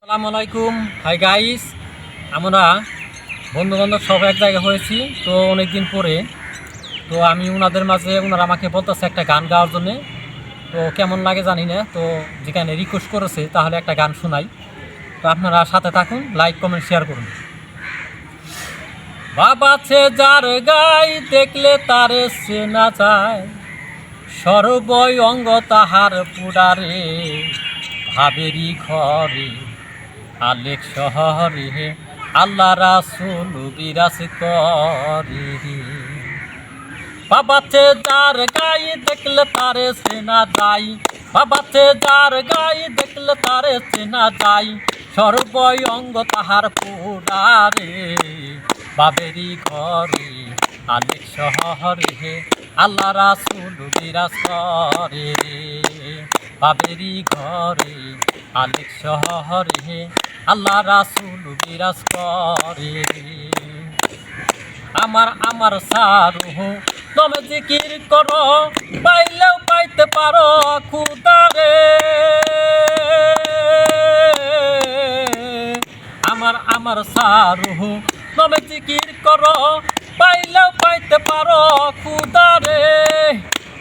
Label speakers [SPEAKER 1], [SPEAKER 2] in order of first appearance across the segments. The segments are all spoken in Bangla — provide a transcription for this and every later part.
[SPEAKER 1] আসসালামু আলাইকুম। হাই গাইস, আমরা বন্ধু বান্ধব সব এক জায়গায় হয়েছি তো অনেকদিন পরে। তো আমি ওনাদের মাঝে ওনারা আমাকে বলতেছে একটা গান গাওয়ার জন্যে। তো কেমন লাগে জানি না, তো যেখানে রিকোয়েস্ট করেছে তাহলে একটা গান শোনাই। তো আপনারা সাথে থাকুন, লাইক কমেন্ট শেয়ার করুন। বাবাছে যার গাই দেখলে তারে চেনা যায়, সর্বই অঙ্গ তাহার পুডারে, ভাবেরি ঘরে আলেক শহরে আল্লাহ রাসূল বিরাজ করে। বাবাতে যার গাই দেখলে তারে চেনা যায়, বাবাতে যার গাই দেখলে তারে চেনা যায়, সর্বই অঙ্গ তাহার পুডারে, বাবেরি ঘরে আলেক শহরে আল্লাহ রাসূল বিরাজ করে। বাবেরি ঘরে আলেক শহরে আল্লাহ রাসূল বিরাজ করে। আমার আমার সারু তুমি জিকির করো, পাইলেও পাইতে পারো খুদারে। আমার আমার সারু তুমি জিকির করো, পাইলেও পাইতে পারো খুদারে।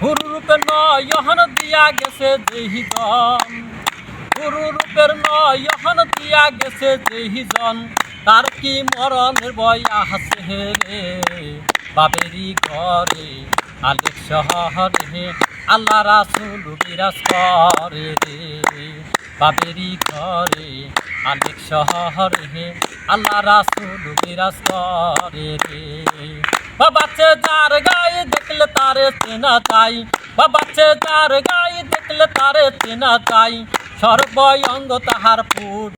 [SPEAKER 1] হুরুরূপে নয়ন দিয়া গেছে যেহিজন, হুরুরূপের নয়ন দিয়া গেছে যেহিজন, তার কি মরণের ভয় আছে রে। বাবেরি ঘরে আলেক শহরে আল্লাহ রাসূল বিরাজ করে রে। বাবেরি ঘরে আলেক শহরে আল্লাহ রাসূল বিরাজ করে রে। বাবাছে যার গাই দেখলে তারে চেনা যায়, বাবাছে যার গাই দেখলে তারে চেনা যায়, সর্বই অঙ্গ তাহার পুড